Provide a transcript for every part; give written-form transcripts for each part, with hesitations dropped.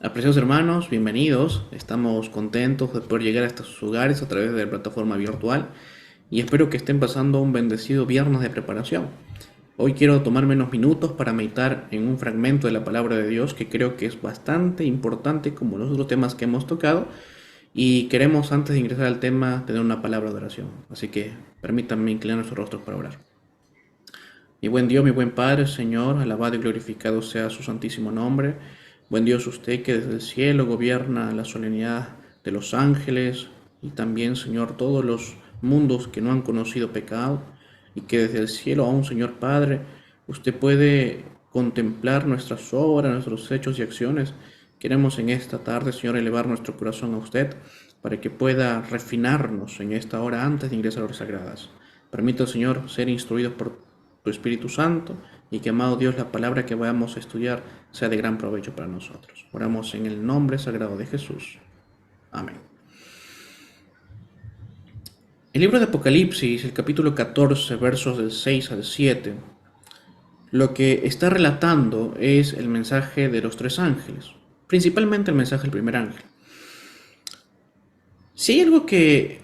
Apreciados hermanos, bienvenidos. Estamos contentos de poder llegar hasta sus hogares a través de la plataforma virtual y espero que estén pasando un bendecido viernes de preparación. Hoy quiero tomarme unos minutos para meditar en un fragmento de la palabra de Dios que creo que es bastante importante como los otros temas que hemos tocado y queremos antes de ingresar al tema tener una palabra de oración. Así que permítanme inclinar nuestros rostros para orar. Mi buen Dios, mi buen Padre, Señor, alabado y glorificado sea su santísimo nombre. Buen Dios, usted que desde el cielo gobierna la solemnidad de los ángeles y también, Señor, todos los mundos que no han conocido pecado y que desde el cielo aún, Señor Padre, usted puede contemplar nuestras obras, nuestros hechos y acciones. Queremos en esta tarde, Señor, elevar nuestro corazón a usted para que pueda refinarnos en esta hora antes de ingresar a horas sagradas. Permita, Señor, ser instruidos por tu Espíritu Santo y que, amado Dios, la palabra que vayamos a estudiar sea de gran provecho para nosotros. Oramos en el nombre sagrado de Jesús. Amén. El libro de Apocalipsis, el capítulo 14, versos del 6 al 7, lo que está relatando es el mensaje de los tres ángeles, principalmente el mensaje del primer ángel. Si hay algo que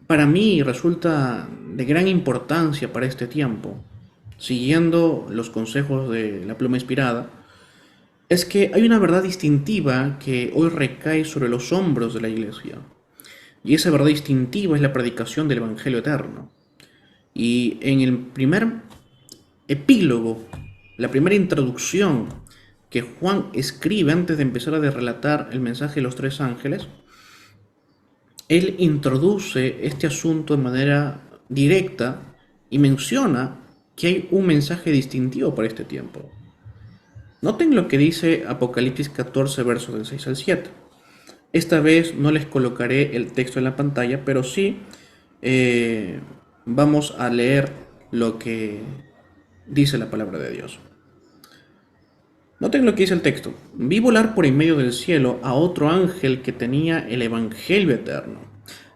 para mí resulta de gran importancia para este tiempo, siguiendo los consejos de la pluma inspirada, es que hay una verdad distintiva que hoy recae sobre los hombros de la iglesia. Y esa verdad distintiva es la predicación del Evangelio eterno. Y en el primer epílogo, la primera introducción que Juan escribe antes de empezar a relatar el mensaje de los tres ángeles, él introduce este asunto de manera directa y menciona que hay un mensaje distintivo para este tiempo. Noten lo que dice Apocalipsis 14, versos del 6 al 7. Esta vez no les colocaré el texto en la pantalla, pero sí vamos a leer lo que dice la palabra de Dios. Noten lo que dice el texto. Vi volar por en medio del cielo a otro ángel que tenía el Evangelio eterno.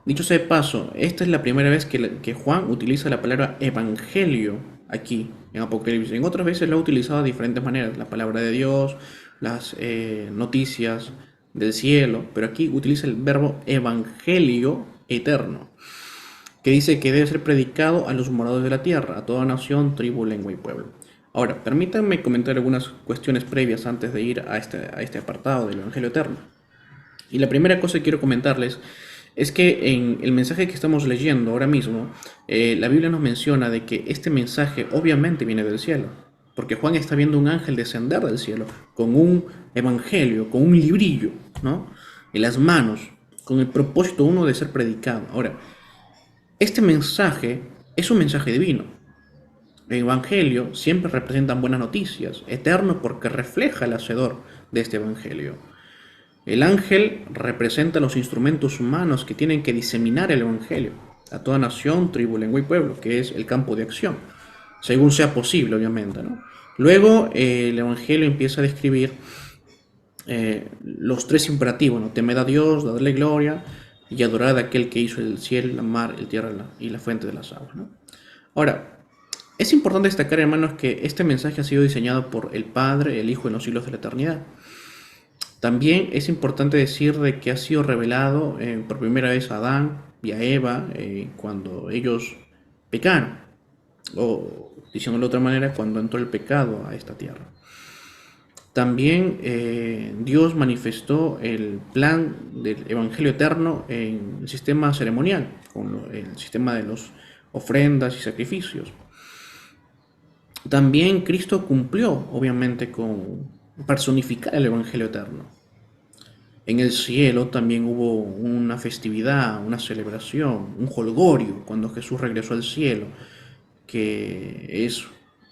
Dicho sea de paso, esta es la primera vez que Juan utiliza la palabra Evangelio aquí en Apocalipsis. En otras veces lo ha utilizado de diferentes maneras, la palabra de Dios, las noticias del cielo, pero aquí utiliza el verbo Evangelio eterno, que dice que debe ser predicado a los moradores de la tierra, a toda nación, tribu, lengua y pueblo. Ahora, permítanme comentar algunas cuestiones previas antes de ir a este apartado del Evangelio eterno. Y la primera cosa que quiero comentarles es que en el mensaje que estamos leyendo ahora mismo, la Biblia nos menciona de que este mensaje obviamente viene del cielo, porque Juan está viendo un ángel descender del cielo con un evangelio, con un librillo, ¿no?, en las manos, con el propósito uno de ser predicado. Ahora, este mensaje es un mensaje divino. El evangelio siempre representa buenas noticias, eterno porque refleja el hacedor de este evangelio. El ángel representa los instrumentos humanos que tienen que diseminar el evangelio a toda nación, tribu, lengua y pueblo, que es el campo de acción, según sea posible, obviamente, ¿no? Luego el evangelio empieza a describir los tres imperativos, ¿no? Temed a Dios, dadle gloria y adorad a aquel que hizo el cielo, la mar, el tierra y la fuente de las aguas, ¿no? Ahora, es importante destacar, hermanos, que este mensaje ha sido diseñado por el Padre, el Hijo en los siglos de la eternidad. También es importante decir de que ha sido revelado por primera vez a Adán y a Eva cuando ellos pecaron, o diciéndolo de otra manera, cuando entró el pecado a esta tierra. También Dios manifestó el plan del Evangelio eterno en el sistema ceremonial, con el sistema de las ofrendas y sacrificios. También Cristo cumplió, obviamente, con personificar el Evangelio eterno. En el cielo también hubo una festividad, una celebración, un jolgorio cuando Jesús regresó al cielo, que es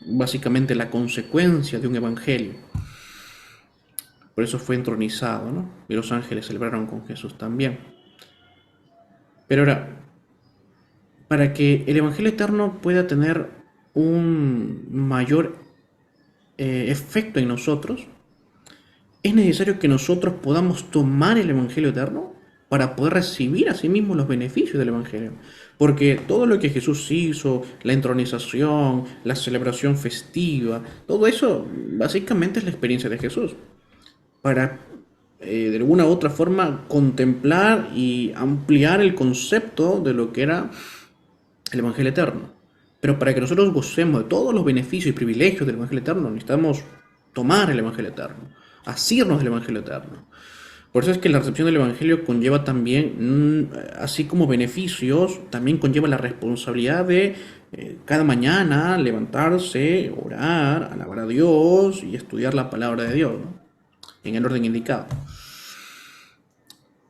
básicamente la consecuencia de un evangelio. Por eso fue entronizado, ¿no? Y los ángeles celebraron con Jesús también. Pero ahora, para que el evangelio eterno pueda tener un mayor efecto en nosotros, es necesario que nosotros podamos tomar el evangelio eterno para poder recibir a sí mismo los beneficios del evangelio. Porque todo lo que Jesús hizo, la entronización, la celebración festiva, todo eso básicamente es la experiencia de Jesús. Para de alguna u otra forma contemplar y ampliar el concepto de lo que era el Evangelio eterno. Pero para que nosotros gocemos de todos los beneficios y privilegios del Evangelio eterno, necesitamos tomar el Evangelio eterno, asirnos del Evangelio eterno. Por eso es que la recepción del Evangelio conlleva también, así como beneficios, también conlleva la responsabilidad de cada mañana levantarse, orar, alabar a Dios y estudiar la palabra de Dios, ¿no? En el orden indicado.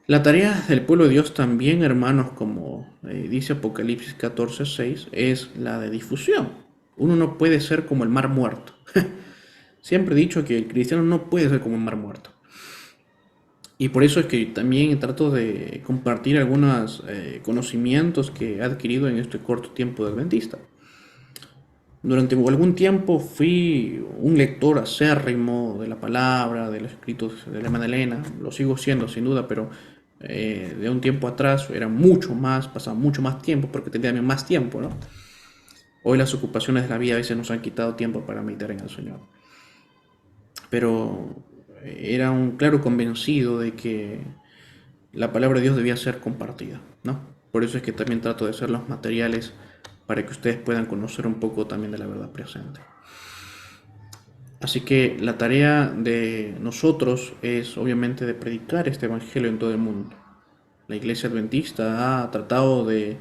La tarea del pueblo de Dios también, hermanos, como dice Apocalipsis 14:6, es la de difusión. Uno no puede ser como el mar muerto. Siempre he dicho que el cristiano no puede ser como el mar muerto. Y por eso es que también trato de compartir algunos conocimientos que he adquirido en este corto tiempo de adventista. Durante algún tiempo fui un lector acérrimo de la palabra, de los escritos de la hermana Elena, lo sigo siendo sin duda, pero de un tiempo atrás era mucho más, pasaba mucho más tiempo porque tenía más tiempo, ¿no? Hoy las ocupaciones de la vida a veces nos han quitado tiempo para meditar en el Señor. Pero era un claro convencido de que la palabra de Dios debía ser compartida, ¿no? Por eso es que también trato de hacer los materiales para que ustedes puedan conocer un poco también de la verdad presente. Así que la tarea de nosotros es obviamente de predicar este evangelio en todo el mundo. La iglesia adventista ha tratado de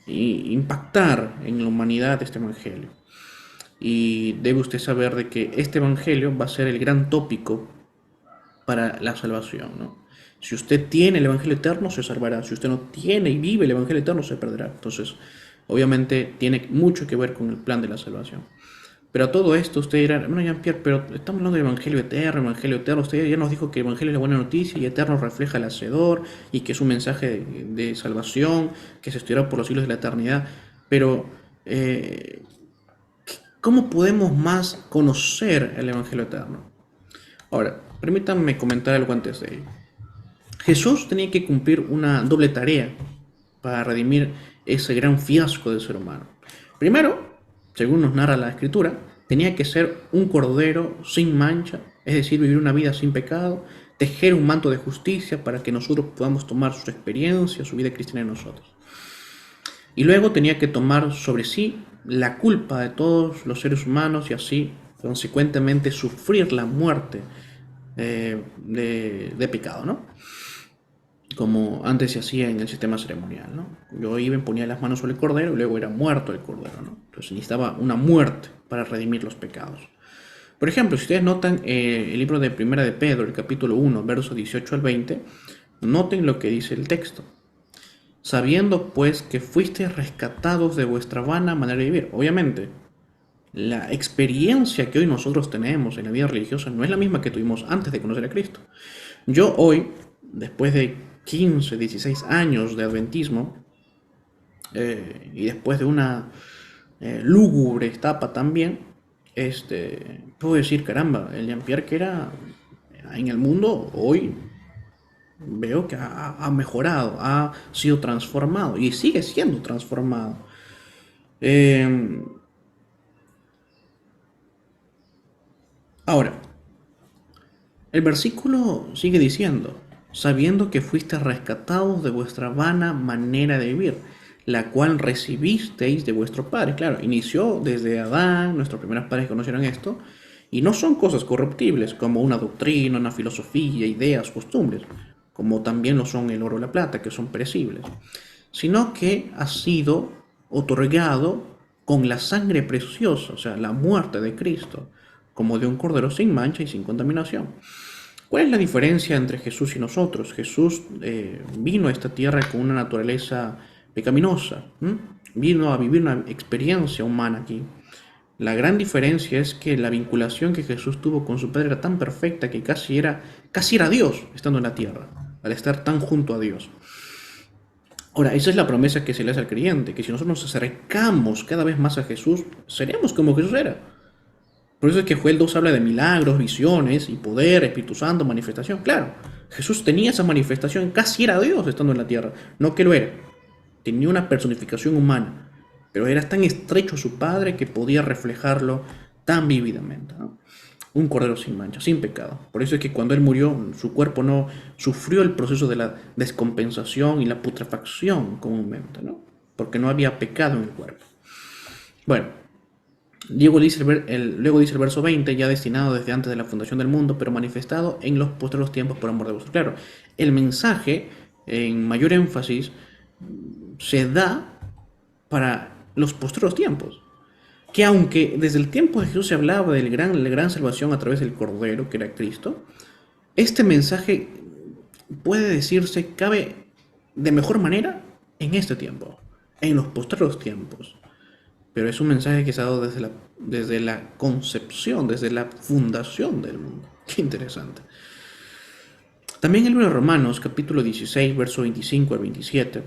impactar en la humanidad este evangelio. Y debe usted saber de que este evangelio va a ser el gran tópico para la salvación, ¿no? Si usted tiene el evangelio eterno, se salvará. Si usted no tiene y vive el evangelio eterno, se perderá. Entonces, obviamente, tiene mucho que ver con el plan de la salvación. Pero a todo esto usted dirá, bueno, Jean-Pierre, pero estamos hablando de evangelio eterno. Usted ya nos dijo que el evangelio es la buena noticia y eterno refleja el Hacedor y que es un mensaje de salvación que se estudiará por los siglos de la eternidad. Pero, ¿cómo podemos más conocer el evangelio eterno? Ahora, permítanme comentar algo antes de ello. Jesús tenía que cumplir una doble tarea para redimir ese gran fiasco del ser humano. Primero, según nos narra la Escritura, tenía que ser un cordero sin mancha, es decir, vivir una vida sin pecado, tejer un manto de justicia para que nosotros podamos tomar su experiencia, su vida cristiana en nosotros. Y luego tenía que tomar sobre sí la culpa de todos los seres humanos y así, consecuentemente, sufrir la muerte de pecado, ¿no? Como antes se hacía en el sistema ceremonial, ¿no? Yo iba y ponía las manos sobre el cordero y luego era muerto el cordero, ¿no? Entonces necesitaba una muerte para redimir los pecados. Por ejemplo, si ustedes notan el libro de Primera de Pedro, el capítulo 1, versos 18 al 20, noten lo que dice el texto. Sabiendo pues que fuisteis rescatados de vuestra vana manera de vivir. Obviamente, la experiencia que hoy nosotros tenemos en la vida religiosa no es la misma que tuvimos antes de conocer a Cristo. Yo hoy, después de 15, 16 años de adventismo, y después de una lúgubre etapa también, puedo decir, caramba, el Jean-Pierre que era en el mundo, hoy veo que ha mejorado, ha sido transformado y sigue siendo transformado. Ahora, el versículo sigue diciendo, sabiendo que fuiste rescatados de vuestra vana manera de vivir, la cual recibisteis de vuestro Padre. Claro, inició desde Adán, nuestros primeros padres conocieron esto, y no son cosas corruptibles como una doctrina, una filosofía, ideas, costumbres, como también lo son el oro y la plata, que son perecibles, sino que ha sido otorgado con la sangre preciosa, o sea, la muerte de Cristo, como de un cordero sin mancha y sin contaminación. ¿Cuál es la diferencia entre Jesús y nosotros? Jesús vino a esta tierra con una naturaleza pecaminosa, vino a vivir una experiencia humana aquí. La gran diferencia es que la vinculación que Jesús tuvo con su Padre era tan perfecta que casi era Dios estando en la tierra, al estar tan junto a Dios. Ahora, esa es la promesa que se le hace al creyente, que si nosotros nos acercamos cada vez más a Jesús, seremos como Jesús era. Por eso es que Joel 2 habla de milagros, visiones y poder, Espíritu Santo, manifestación. Claro, Jesús tenía esa manifestación, casi era Dios estando en la tierra. No que lo era, tenía una personificación humana, pero era tan estrecho a su Padre que podía reflejarlo tan vívidamente, ¿no? un cordero sin mancha, sin pecado. Por eso es que cuando él murió, su cuerpo no sufrió el proceso de la descompensación y la putrefacción comúnmente, ¿no? Porque no había pecado en el cuerpo. Bueno, luego dice el verso 20, ya destinado desde antes de la fundación del mundo, pero manifestado en los postreros tiempos por amor de vosotros. Claro, el mensaje en mayor énfasis se da para los postreros tiempos. Que aunque desde el tiempo de Jesús se hablaba de la gran salvación a través del Cordero, que era Cristo, este mensaje puede decirse, cabe de mejor manera en este tiempo, en los postreros tiempos. Pero es un mensaje que se ha dado desde la concepción, desde la fundación del mundo. Qué interesante. También el libro de Romanos, capítulo 16, verso 25 al 27,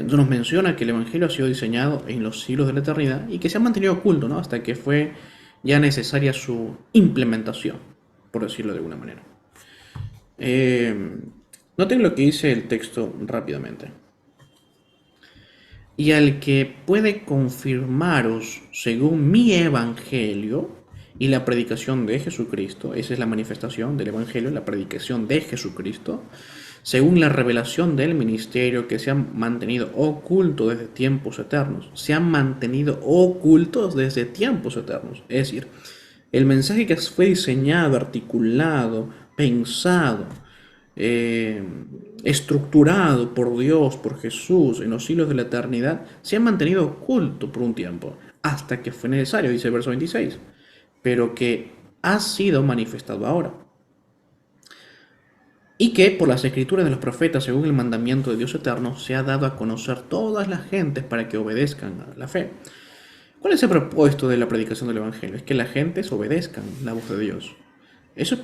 nos menciona que el Evangelio ha sido diseñado en los siglos de la eternidad y que se ha mantenido oculto, ¿no? Hasta que fue ya necesaria su implementación, por decirlo de alguna manera. Noten lo que dice el texto rápidamente. Y al que puede confirmaros según mi evangelio y la predicación de Jesucristo, esa es la manifestación del evangelio, la predicación de Jesucristo, según la revelación del ministerio que se ha mantenido oculto desde tiempos eternos, se han mantenido ocultos desde tiempos eternos. Es decir, el mensaje que fue diseñado, articulado, pensado, estructurado por Dios, por Jesús, en los siglos de la eternidad, se ha mantenido oculto por un tiempo, hasta que fue necesario, dice el verso 26, pero que ha sido manifestado ahora. Y que por las escrituras de los profetas, según el mandamiento de Dios eterno, se ha dado a conocer todas las gentes para que obedezcan a la fe. ¿Cuál es el propósito de la predicación del Evangelio? Es que las gentes obedezcan la voz de Dios.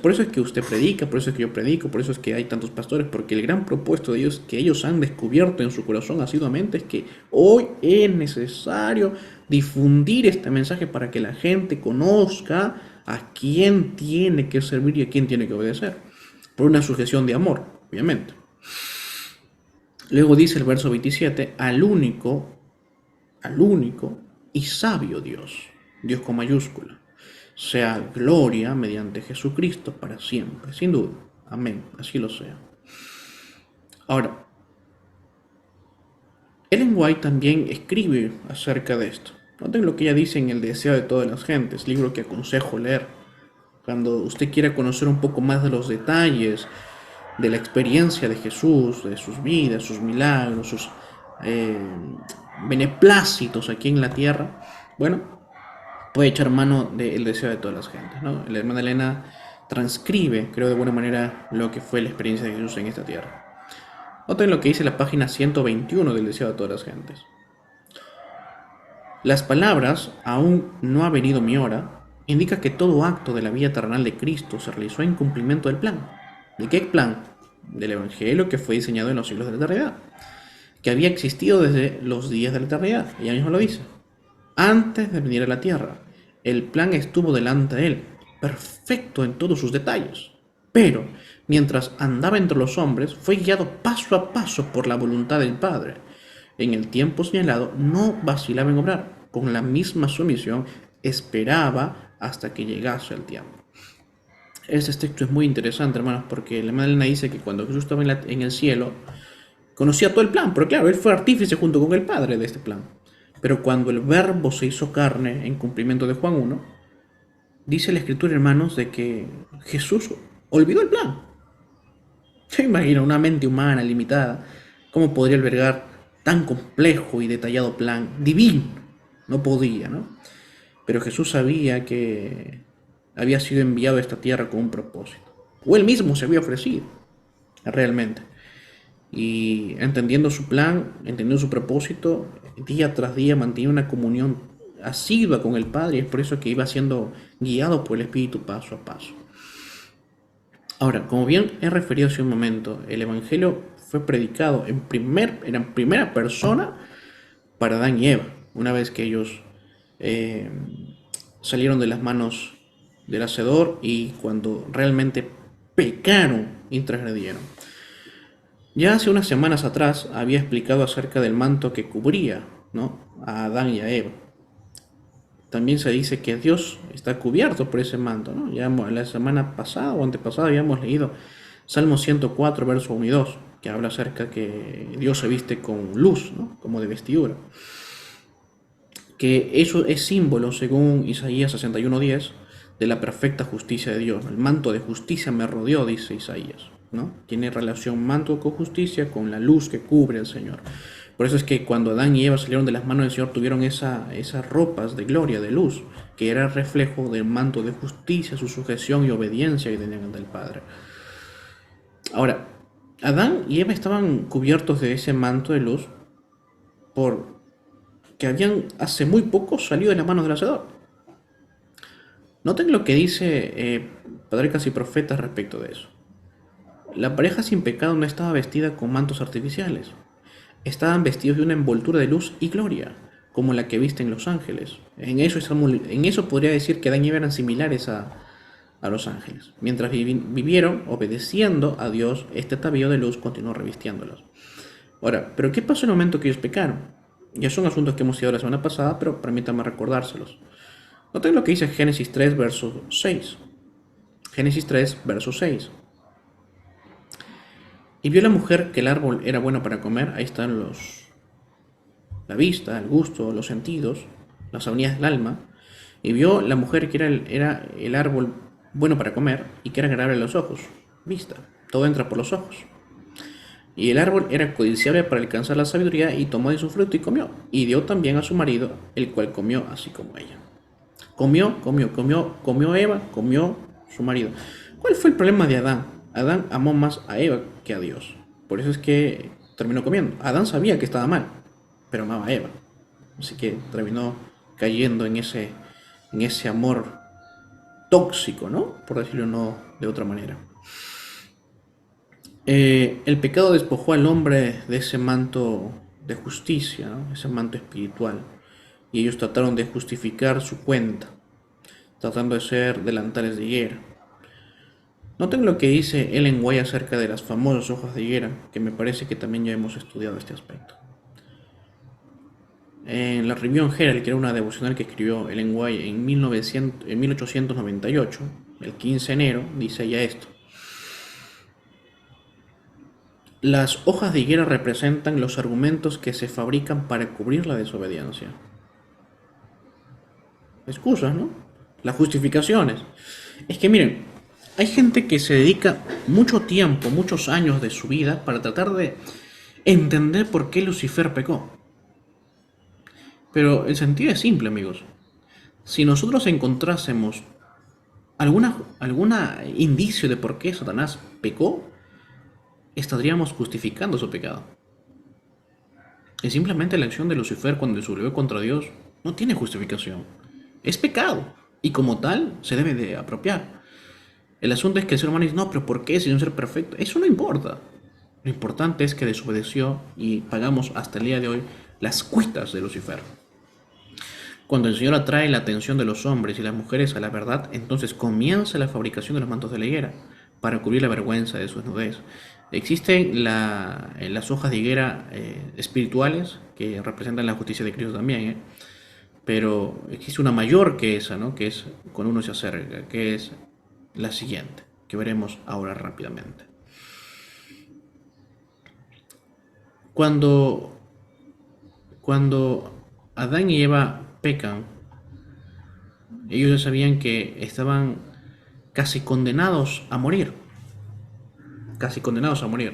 Por eso es que usted predica, por eso es que yo predico, por eso es que hay tantos pastores, porque el gran propósito de Dios que ellos han descubierto en su corazón asiduamente es que hoy es necesario difundir este mensaje para que la gente conozca a quién tiene que servir y a quién tiene que obedecer. Por una sujeción de amor, obviamente. Luego dice el verso 27, al único y sabio Dios, Dios con mayúscula, sea gloria mediante Jesucristo para siempre, sin duda. Amén, así lo sea. Ahora, Ellen White también escribe acerca de esto. Noten lo que ella dice en El deseo de todas las gentes, libro que aconsejo leer. Cuando usted quiera conocer un poco más de los detalles de la experiencia de Jesús, de sus vidas, sus milagros, sus beneplácitos aquí en la tierra, bueno, puede echar mano del deseo de todas las gentes, ¿no? La hermana Elena transcribe, creo de buena manera, lo que fue la experiencia de Jesús en esta tierra. Noten lo que dice la página 121 del deseo de todas las gentes. Las palabras, aún no ha venido mi hora, indica que todo acto de la vida terrenal de Cristo se realizó en cumplimiento del plan. ¿De qué plan? Del Evangelio que fue diseñado en los siglos de la eternidad, que había existido desde los días de la eternidad. Ella misma lo dice. Antes de venir a la tierra, el plan estuvo delante de él, perfecto en todos sus detalles. Pero, mientras andaba entre los hombres, fue guiado paso a paso por la voluntad del Padre. En el tiempo señalado, no vacilaba en obrar. Con la misma sumisión, esperaba hasta que llegase el tiempo. Este texto es muy interesante, hermanos, porque la hermana Elena dice que cuando Jesús estaba en el cielo, conocía todo el plan, pero claro, él fue artífice junto con el Padre de este plan. Pero cuando el Verbo se hizo carne en cumplimiento de Juan 1, dice la Escritura, hermanos, de que Jesús olvidó el plan. Se imagina una mente humana limitada, ¿cómo podría albergar tan complejo y detallado plan divino? No podía, ¿no? Pero Jesús sabía que había sido enviado a esta tierra con un propósito. O él mismo se había ofrecido, realmente. Y entendiendo su plan, entendiendo su propósito, día tras día mantenía una comunión asidua con el Padre, y es por eso que iba siendo guiado por el Espíritu paso a paso. Ahora, como bien he referido hace un momento, el Evangelio fue predicado en primera persona para Adán y Eva, una vez que ellos salieron de las manos del Hacedor y cuando realmente pecaron y transgredieron. Ya hace unas semanas atrás había explicado acerca del manto que cubría, ¿no?, a Adán y a Eva. también se dice que Dios está cubierto por ese manto, ¿no? Ya la semana pasada o antepasada habíamos leído Salmo 104, verso 1 y 2, que habla acerca que Dios se viste con luz, ¿no? Como de vestidura. Que eso es símbolo, según Isaías 61:10, de la perfecta justicia de Dios. El manto de justicia me rodeó, dice Isaías, ¿no? Tiene relación manto con justicia con la luz que cubre al Señor. Por eso es que cuando Adán y Eva salieron de las manos del Señor tuvieron esas ropas de gloria, de luz, que era reflejo del manto de justicia, su sujeción y obediencia que tenían ante el Padre. Ahora, Adán y Eva estaban cubiertos de ese manto de luz porque habían hace muy poco salido de las manos del Hacedor. Noten lo que dice Patriarcas y Profetas respecto de eso. La pareja sin pecado no estaba vestida con mantos artificiales. Estaban vestidos de una envoltura de luz y gloria, como la que visten los ángeles. En eso podría decir que Adán y Eva eran similares a los ángeles. Mientras vivieron obedeciendo a Dios, este atavío de luz continuó revistiéndolos. Ahora, ¿pero qué pasó en el momento que ellos pecaron? Ya son asuntos que hemos estudiado la semana pasada, pero permítanme recordárselos. Noten lo que dice Génesis 3, verso 6. Génesis 3, verso 6. Y vio la mujer que el árbol era bueno para comer. Ahí están la vista, el gusto, los sentidos, las avenidas del alma. Y vio la mujer que era el árbol bueno para comer y que era agradable a los ojos. Vista, todo entra por los ojos. Y el árbol era codiciable para alcanzar la sabiduría, y tomó de su fruto y comió. Y dio también a su marido, el cual comió así como ella. Comió Eva, comió su marido. ¿Cuál fue el problema de Adán? Adán amó más a Eva que a Dios. Por eso es que terminó comiendo. Adán sabía que estaba mal, pero amaba a Eva. Así que terminó cayendo en ese amor tóxico, ¿no? Por decirlo no de otra manera. El pecado despojó al hombre de ese manto de justicia, ¿no? Ese manto espiritual. Y ellos trataron de justificar su cuenta, tratando de ser delantales de higuera. Noten lo que dice Ellen White acerca de las famosas hojas de higuera, que me parece que también ya hemos estudiado este aspecto. En la Review on Herald, que era una devocional que escribió Ellen White en 1898, el 15 de enero, dice ella esto. Las hojas de higuera representan los argumentos que se fabrican para cubrir la desobediencia. Excusas, ¿no? Las justificaciones. Es que miren, hay gente que se dedica mucho tiempo, muchos años de su vida para tratar de entender por qué Lucifer pecó. Pero el sentido es simple, amigos. Si nosotros encontrásemos alguna indicio de por qué Satanás pecó, estaríamos justificando su pecado. Y simplemente la acción de Lucifer cuando se rebeló contra Dios no tiene justificación. Es pecado. Y como tal, se debe de apropiar. El asunto es que el ser humano dice, no, pero ¿por qué si es un ser perfecto? Eso no importa. Lo importante es que desobedeció y pagamos hasta el día de hoy las cuitas de Lucifer. Cuando el Señor atrae la atención de los hombres y las mujeres a la verdad, entonces comienza la fabricación de los mantos de la higuera para cubrir la vergüenza de su desnudez. Existen las hojas de higuera espirituales que representan la justicia de Cristo también, pero existe una mayor que esa, ¿no? Que es cuando uno se acerca, que es la siguiente, que veremos ahora rápidamente. Cuando Adán y Eva pecan, ellos ya sabían que estaban casi condenados a morir,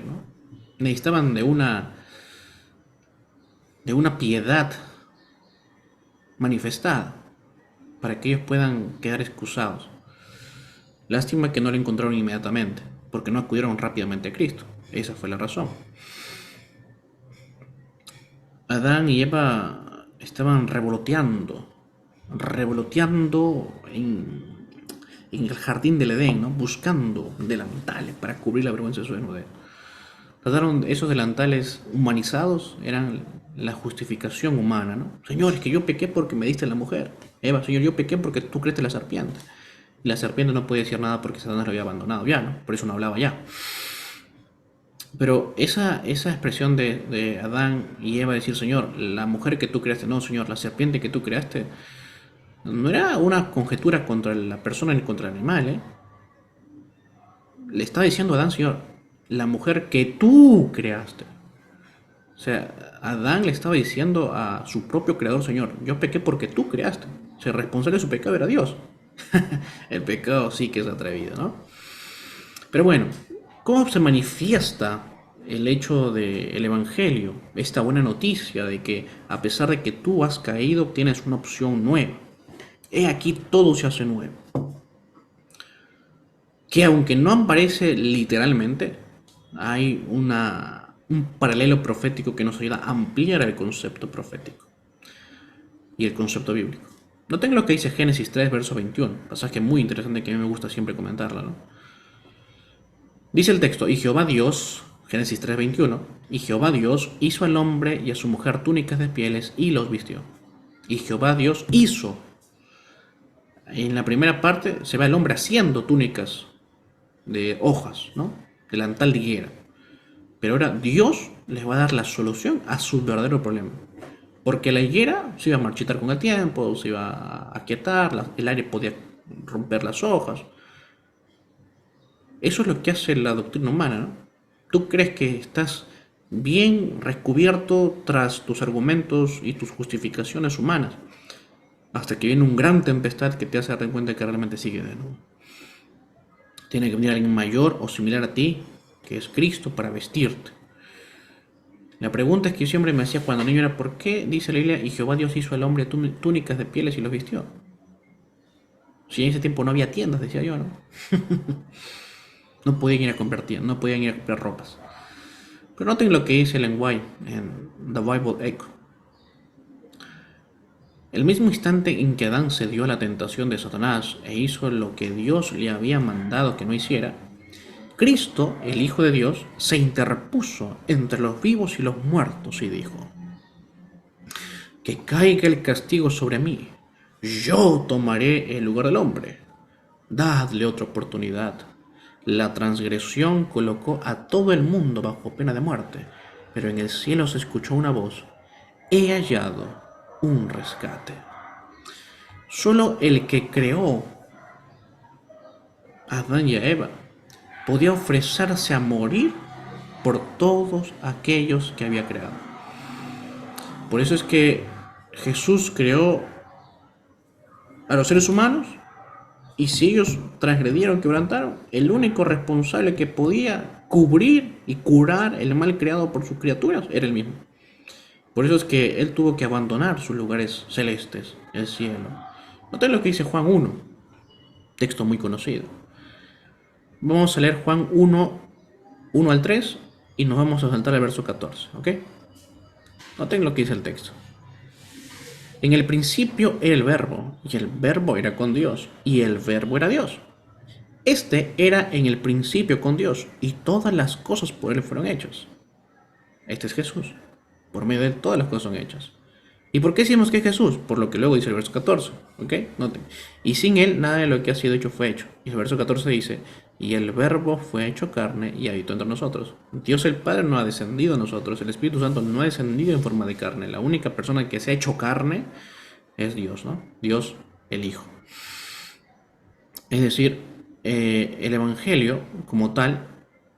¿no? Necesitaban de una piedad manifestada para que ellos puedan quedar excusados. Lástima que no lo encontraron inmediatamente, porque no acudieron rápidamente a Cristo. Esa fue la razón. Adán y Eva estaban revoloteando en el jardín del Edén, ¿no? Buscando delantales para cubrir la vergüenza de su desnudez. Trataron esos delantales humanizados, eran la justificación humana, ¿no? Señor, es que yo pequé porque me diste la mujer. Eva, Señor, yo pequé porque tú creaste la serpiente. Y la serpiente no podía decir nada porque Satanás lo había abandonado ya, ¿no? Por eso no hablaba ya. Pero esa expresión de Adán y Eva decir, Señor, la mujer que tú creaste, no, Señor, la serpiente que tú creaste, No era una conjetura contra la persona ni contra el animal, ¿eh? Le estaba diciendo a Adán, Señor, la mujer que tú creaste. O sea, Adán le estaba diciendo a su propio creador, Señor, yo pequé porque tú creaste. O sea, el responsable de su pecado era Dios. El pecado sí que es atrevido, ¿no? Pero bueno, ¿cómo se manifiesta el hecho del Evangelio? Esta buena noticia de que a pesar de que tú has caído, tienes una opción nueva. He aquí todo se hace nuevo. Que aunque no aparece literalmente, hay un paralelo profético que nos ayuda a ampliar el concepto profético y el concepto bíblico. Noten lo que dice Génesis 3, verso 21, pasaje muy interesante que a mí me gusta siempre comentarla, ¿no? Dice el texto, y Jehová Dios, Génesis 3, 21, y Jehová Dios hizo al hombre y a su mujer túnicas de pieles y los vistió. Y Jehová Dios hizo. En la primera parte se ve al hombre haciendo túnicas de hojas, ¿no? Delantal de higuera. Pero ahora Dios les va a dar la solución a su verdadero problema. Porque la higuera se iba a marchitar con el tiempo, se iba a aquietar, el aire podía romper las hojas. Eso es lo que hace la doctrina humana, ¿no? Tú crees que estás bien recubierto tras tus argumentos y tus justificaciones humanas, hasta que viene un gran tempestad que te hace dar cuenta que realmente sigue de nuevo. Tiene que venir alguien mayor o similar a ti, que es Cristo, para vestirte. La pregunta es que yo siempre me hacía cuando niño era ¿por qué dice la Biblia y Jehová Dios hizo al hombre túnicas de pieles y los vistió? Si en ese tiempo no había tiendas, decía yo, ¿no? No podían ir a comprar tiendas, no podían ir a comprar ropas. Pero noten lo que dice Ellen White en The Bible Echo. El mismo instante en que Adán cedió a la tentación de Satanás e hizo lo que Dios le había mandado que no hiciera, Cristo, el Hijo de Dios, se interpuso entre los vivos y los muertos y dijo, que caiga el castigo sobre mí, yo tomaré el lugar del hombre, dadle otra oportunidad. La transgresión colocó a todo el mundo bajo pena de muerte, pero en el cielo se escuchó una voz, he hallado un rescate. Solo el que creó a Adán y a Eva podía ofrecerse a morir por todos aquellos que había creado. Por eso es que Jesús creó a los seres humanos y si ellos transgredieron, quebrantaron, el único responsable que podía cubrir y curar el mal creado por sus criaturas era él mismo. Por eso es que él tuvo que abandonar sus lugares celestes, el cielo. Noten lo que dice Juan 1, texto muy conocido. Vamos a leer Juan 1, 1 al 3 y nos vamos a saltar al verso 14, ¿ok? Noten lo que dice el texto. En el principio era el verbo, y el verbo era con Dios, y el verbo era Dios. Este era en el principio con Dios, y todas las cosas por él fueron hechas. Este es Jesús. Por medio de él todas las cosas son hechas. ¿Y por qué decimos que es Jesús? Por lo que luego dice el verso 14, ¿ok? Noten. Y sin él nada de lo que ha sido hecho fue hecho. Y el verso 14 dice, y el verbo fue hecho carne y habitó entre nosotros. Dios el Padre no ha descendido a nosotros, el Espíritu Santo no ha descendido en forma de carne. La única persona que se ha hecho carne es Dios, ¿no? Dios el Hijo. Es decir, el Evangelio como tal,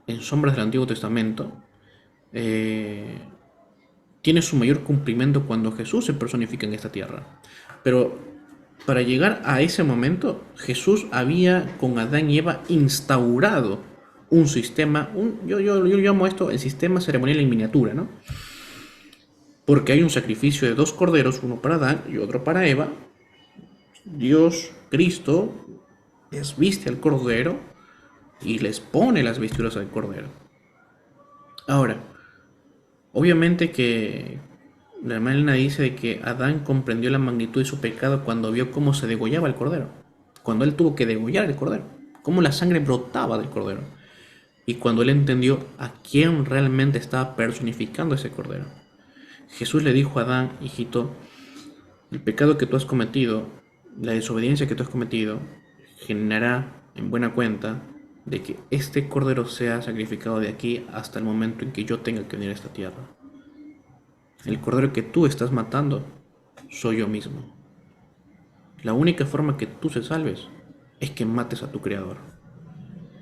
en sombras del Antiguo Testamento, tiene su mayor cumplimiento cuando Jesús se personifica en esta tierra. Pero para llegar a ese momento, Jesús había con Adán y Eva instaurado un sistema, yo llamo esto el sistema ceremonial en miniatura, ¿no? Porque hay un sacrificio de dos corderos, uno para Adán y otro para Eva. Dios, Cristo, les viste al cordero y les pone las vestiduras al cordero. Ahora, obviamente que la hermana Elena dice de que Adán comprendió la magnitud de su pecado cuando vio cómo se degollaba el cordero, cuando él tuvo que degollar el cordero, cómo la sangre brotaba del cordero, y cuando él entendió a quién realmente estaba personificando ese cordero. Jesús le dijo a Adán, hijito, el pecado que tú has cometido, la desobediencia que tú has cometido, generará en buena cuenta de que este cordero sea sacrificado de aquí hasta el momento en que yo tenga que venir a esta tierra. El cordero que tú estás matando soy yo mismo. La única forma que tú se salves es que mates a tu creador.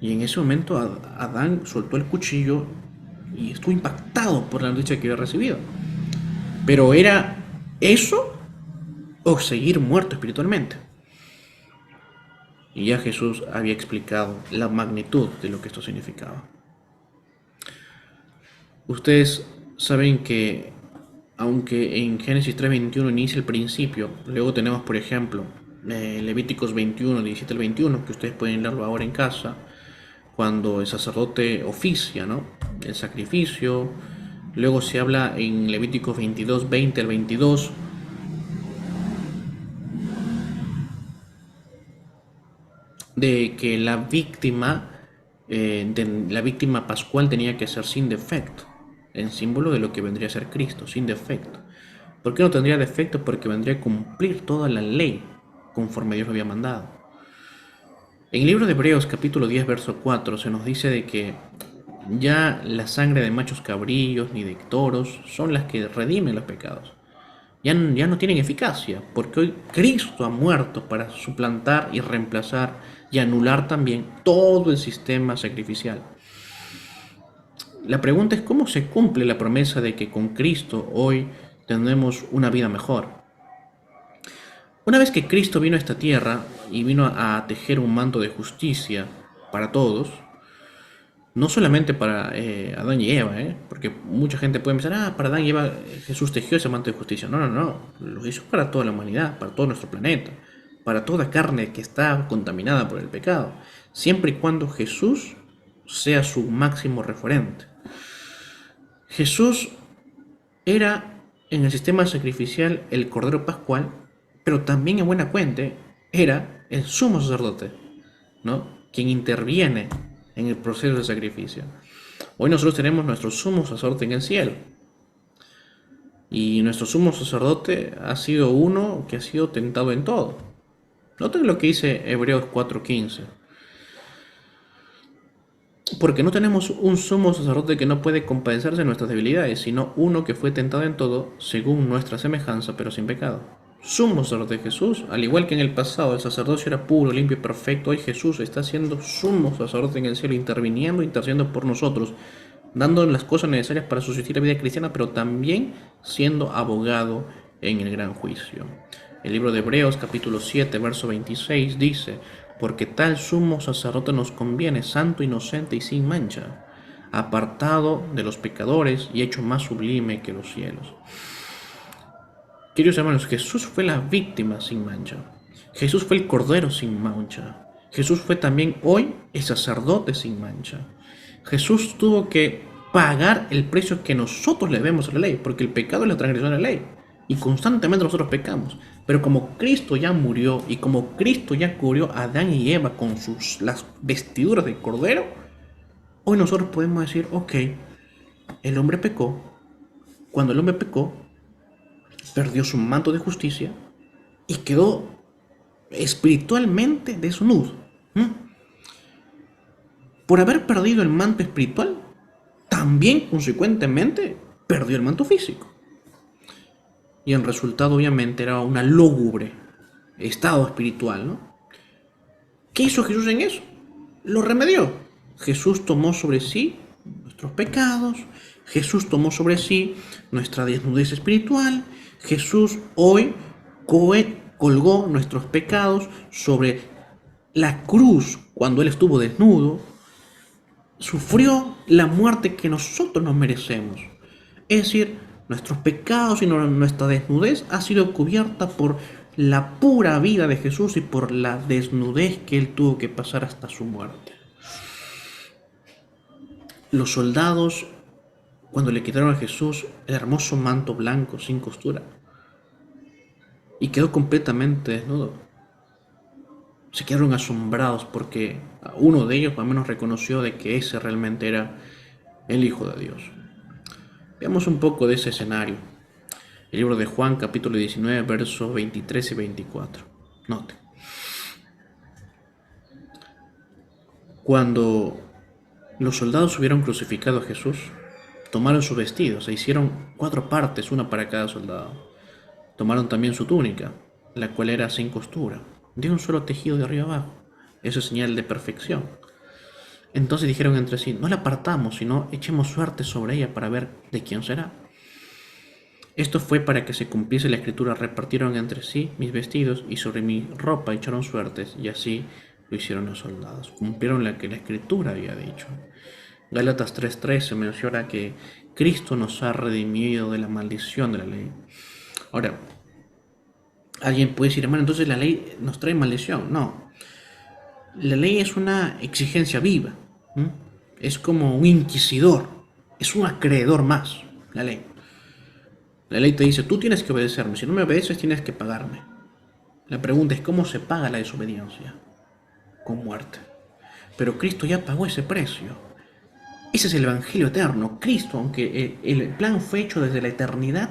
Y en ese momento Adán soltó el cuchillo y estuvo impactado por la noticia que había recibido. Pero era eso o seguir muerto espiritualmente. Y ya Jesús había explicado la magnitud de lo que esto significaba. Ustedes saben que, aunque en Génesis 3:21 inicia el principio, luego tenemos, por ejemplo, Levíticos 21, 17 al 21, que ustedes pueden leerlo ahora en casa, cuando el sacerdote oficia, ¿no?, el sacrificio. Luego se habla en Levíticos 22, 20 al 22, de que la víctima pascual tenía que ser sin defecto, en símbolo de lo que vendría a ser Cristo, sin defecto. ¿Por qué no tendría defecto? Porque vendría a cumplir toda la ley conforme Dios lo había mandado. En el libro de Hebreos capítulo 10 verso 4 se nos dice de que ya la sangre de machos cabrillos ni de toros son las que redimen los pecados. Ya no tienen eficacia, porque hoy Cristo ha muerto para suplantar y reemplazar y anular también todo el sistema sacrificial. La pregunta es cómo se cumple la promesa de que con Cristo hoy tendremos una vida mejor. Una vez que Cristo vino a esta tierra y vino a tejer un manto de justicia para todos, no solamente para Adán y Eva, porque mucha gente puede pensar, para Adán y Eva Jesús tejió ese manto de justicia. No, no, no, lo hizo para toda la humanidad, para todo nuestro planeta, para toda carne que está contaminada por el pecado, siempre y cuando Jesús sea su máximo referente. Jesús era en el sistema sacrificial el Cordero Pascual, pero también en buena cuenta era el sumo sacerdote, ¿no?, quien interviene en el proceso de sacrificio. Hoy nosotros tenemos nuestro sumo sacerdote en el cielo. Y nuestro sumo sacerdote ha sido uno que ha sido tentado en todo. Noten lo que dice Hebreos 4:15. Porque no tenemos un sumo sacerdote que no puede compadecerse de nuestras debilidades, sino uno que fue tentado en todo, según nuestra semejanza, pero sin pecado. Sumo sacerdote Jesús, al igual que en el pasado el sacerdocio era puro, limpio y perfecto, hoy Jesús está siendo sumo sacerdote en el cielo, interviniendo, intercediendo por nosotros, dando las cosas necesarias para subsistir la vida cristiana, pero también siendo abogado en el gran juicio. El libro de Hebreos capítulo 7 verso 26 dice: porque tal sumo sacerdote nos conviene, santo, inocente y sin mancha, apartado de los pecadores y hecho más sublime que los cielos. Queridos hermanos, Jesús fue la víctima sin mancha. Jesús fue el cordero sin mancha. Jesús fue también hoy el sacerdote sin mancha. Jesús tuvo que pagar el precio que nosotros le debemos a la ley, porque el pecado es la transgresión de la ley. Y constantemente nosotros pecamos. Pero como Cristo ya murió y como Cristo ya cubrió a Adán y Eva con las vestiduras de cordero, hoy nosotros podemos decir, ok, el hombre pecó. Cuando el hombre pecó, perdió su manto de justicia y quedó espiritualmente desnudo. Por haber perdido el manto espiritual, también consecuentemente perdió el manto físico. Y el resultado obviamente era una lúgubre estado espiritual, ¿no? ¿Qué hizo Jesús en eso? Lo remedió. Jesús tomó sobre sí nuestros pecados, Jesús tomó sobre sí nuestra desnudez espiritual, Jesús hoy colgó nuestros pecados sobre la cruz cuando Él estuvo desnudo, sufrió la muerte que nosotros nos merecemos. Es decir, nuestros pecados y nuestra desnudez ha sido cubierta por la pura vida de Jesús y por la desnudez que Él tuvo que pasar hasta su muerte. Los soldados, cuando le quitaron a Jesús el hermoso manto blanco sin costura y quedó completamente desnudo, se quedaron asombrados porque uno de ellos al menos reconoció de que ese realmente era el Hijo de Dios. Veamos un poco de ese escenario. El libro de Juan, capítulo 19, versos 23 y 24. Note. Cuando los soldados hubieron crucificado a Jesús, tomaron sus vestidos e hicieron 4 partes, una para cada soldado. Tomaron también su túnica la cual era sin costura, de un solo tejido de arriba abajo. Eso es señal de perfección. Entonces dijeron entre sí, no la partamos, sino echemos suerte sobre ella para ver de quién será. Esto fue para que se cumpliese la escritura, repartieron entre sí mis vestidos y sobre mi ropa echaron suertes, y así lo hicieron los soldados. Cumplieron la que la escritura había dicho. Gálatas 3:3 se menciona que Cristo nos ha redimido de la maldición de la ley. Ahora, alguien puede decir, hermano, entonces la ley nos trae maldición. No, la ley es una exigencia viva. ¿Mm? Es como un inquisidor, es un acreedor más, la ley. La ley te dice, tú tienes que obedecerme, si no me obedeces tienes que pagarme. La pregunta es, ¿cómo se paga la desobediencia? Con muerte. Pero Cristo ya pagó ese precio. Ese es el Evangelio eterno. Cristo, aunque el plan fue hecho desde la eternidad,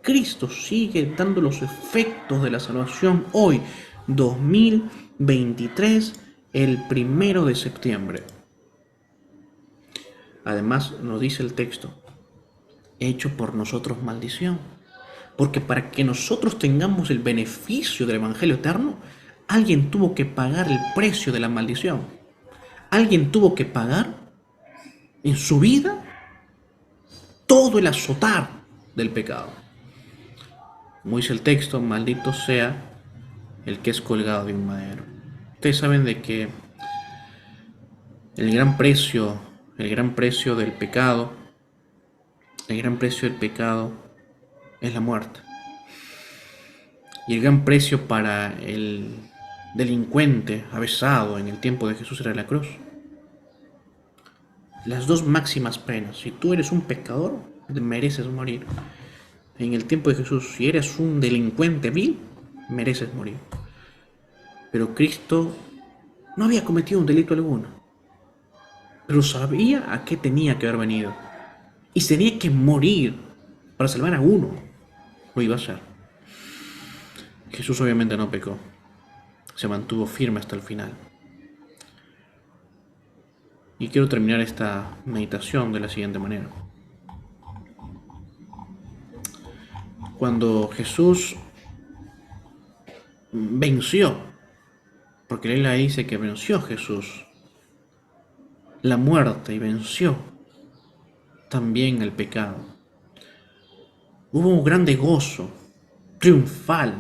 Cristo sigue dando los efectos de la salvación hoy, 2023, el 1 de septiembre. Además, nos dice el texto, hecho por nosotros maldición. Porque para que nosotros tengamos el beneficio del Evangelio eterno, alguien tuvo que pagar el precio de la maldición. Alguien tuvo que pagar en su vida todo el azotar del pecado. Como dice el texto, maldito sea el que es colgado de un madero. Ustedes saben de que el gran precio del pecado, el gran precio del pecado es la muerte. Y el gran precio para el delincuente avesado en el tiempo de Jesús era la cruz. Las dos máximas penas. Si tú eres un pecador, mereces morir. En el tiempo de Jesús, si eres un delincuente vil, mereces morir. Pero Cristo no había cometido un delito alguno, pero sabía a qué tenía que haber venido. Y tenía que morir para salvar a uno. Lo iba a hacer. Jesús obviamente no pecó. Se mantuvo firme hasta el final. Y quiero terminar esta meditación de la siguiente manera. Cuando Jesús venció, porque la Biblia dice que venció Jesús la muerte y venció también el pecado. Hubo un grande gozo triunfal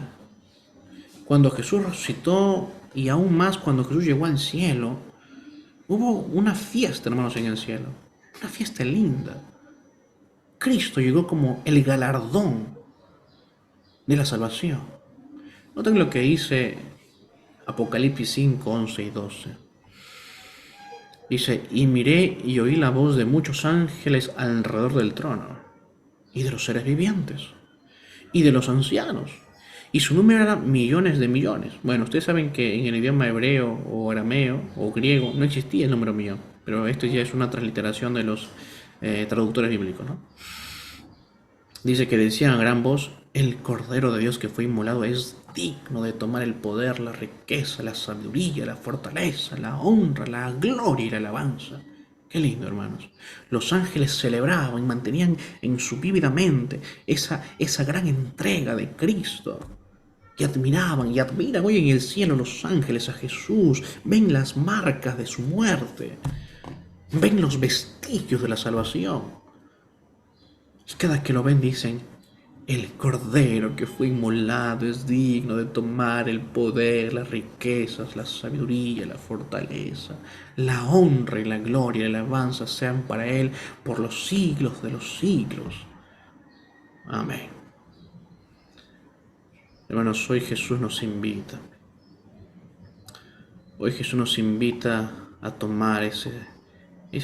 cuando Jesús resucitó, y aún más cuando Jesús llegó al cielo. Hubo una fiesta, hermanos, en el cielo, una fiesta linda. Cristo llegó como el galardón de la salvación. Noten lo que dice Apocalipsis 5, 11 y 12. Dice, y miré y oí la voz de muchos ángeles alrededor del trono, y de los seres vivientes, y de los ancianos, y su número era millones de millones. Bueno, ustedes saben que en el idioma hebreo o arameo o griego no existía el número millón, pero esto ya es una transliteración de los traductores bíblicos, ¿no? Dice que decían a gran voz, el Cordero de Dios que fue inmolado es digno de tomar el poder, la riqueza, la sabiduría, la fortaleza, la honra, la gloria y la alabanza. Qué lindo, hermanos. Los ángeles celebraban y mantenían en su vívida mente esa gran entrega de Cristo. Y admiraban y admiran hoy en el cielo los ángeles a Jesús. Ven las marcas de su muerte. Ven los vestigios de la salvación. Y cada que lo ven dicen, el Cordero que fue inmolado es digno de tomar el poder, las riquezas, la sabiduría, la fortaleza, la honra y la gloria y la alabanza sean para Él por los siglos de los siglos. Amén. Hermanos, hoy Jesús nos invita. Hoy Jesús nos invita a tomar ese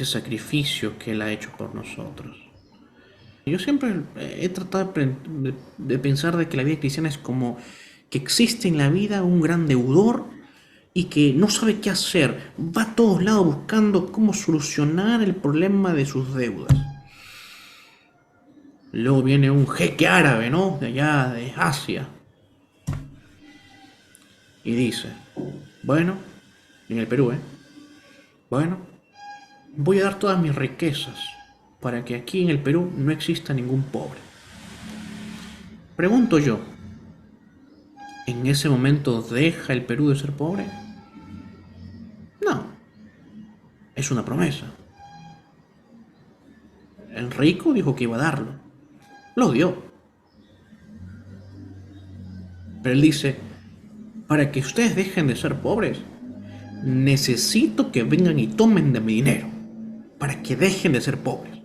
sacrificio que Él ha hecho por nosotros. Yo siempre he tratado de pensar de que la vida cristiana es como que existe en la vida un gran deudor y que no sabe qué hacer. Va a todos lados buscando cómo solucionar el problema de sus deudas. Luego viene un jeque árabe, ¿no? De allá, de Asia. Y dice, bueno, en el Perú, bueno, voy a dar todas mis riquezas para que aquí en el Perú no exista ningún pobre. Pregunto yo, ¿En ese momento deja el Perú de ser pobre? No, es una promesa. El rico dijo que iba a darlo. Lo dio. Pero él dice, para que ustedes dejen de ser pobres, necesito que vengan y tomen de mi dinero. Para que dejen de ser pobres.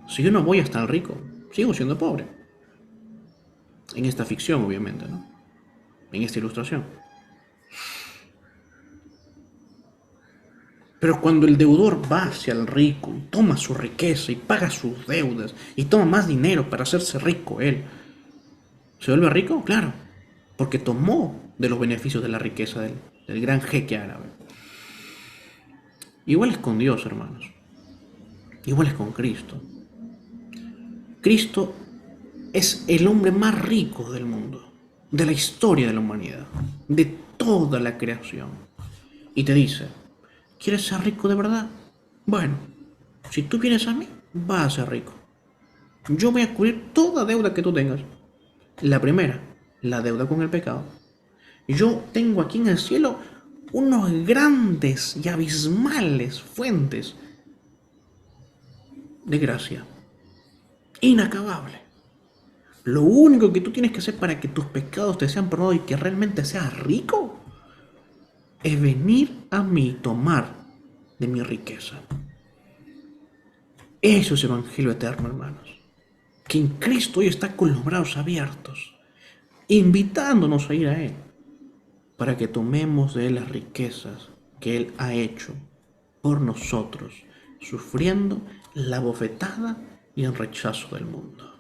Si yo no voy hasta el rico, sigo siendo pobre. En esta ficción, obviamente, ¿no? En esta ilustración. Pero cuando el deudor va hacia el rico y toma su riqueza y paga sus deudas y toma más dinero para hacerse rico él, ¿se vuelve rico? Claro, porque tomó de los beneficios de la riqueza del gran jeque árabe. Igual es con Dios, hermanos. Igual es con Cristo. Cristo es el hombre más rico del mundo, de la historia de la humanidad, de toda la creación. Y te dice, ¿quieres ser rico de verdad? Bueno, si tú vienes a mí, vas a ser rico. Yo voy a cubrir toda deuda que tú tengas. La primera, la deuda con el pecado. Yo tengo aquí en el cielo unos grandes y abismales fuentes de gracia, inacabable. Lo único que tú tienes que hacer para que tus pecados te sean perdonados y que realmente seas rico es venir a mí y tomar de mi riqueza. Eso es Evangelio eterno, hermanos. Que en Cristo hoy está con los brazos abiertos, invitándonos a ir a Él, para que tomemos de Él las riquezas que Él ha hecho por nosotros, sufriendo la bofetada y el rechazo del mundo.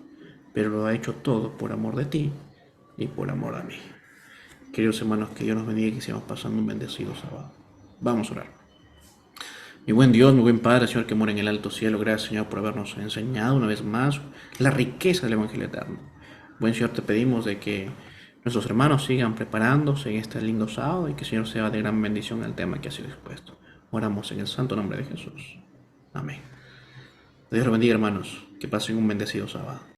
Pero lo ha hecho todo por amor de ti y por amor a mí. Queridos hermanos, que Dios nos bendiga y que sigamos pasando un bendecido sábado. Vamos a orar. Mi buen Dios, mi buen Padre, Señor que mora en el alto cielo, gracias Señor por habernos enseñado una vez más la riqueza del Evangelio eterno. Buen Señor, te pedimos de que nuestros hermanos sigan preparándose en este lindo sábado y que Señor sea de gran bendición el tema que ha sido expuesto. Oramos en el santo nombre de Jesús. Amén. Dios los bendiga, hermanos. Que pasen un bendecido sábado.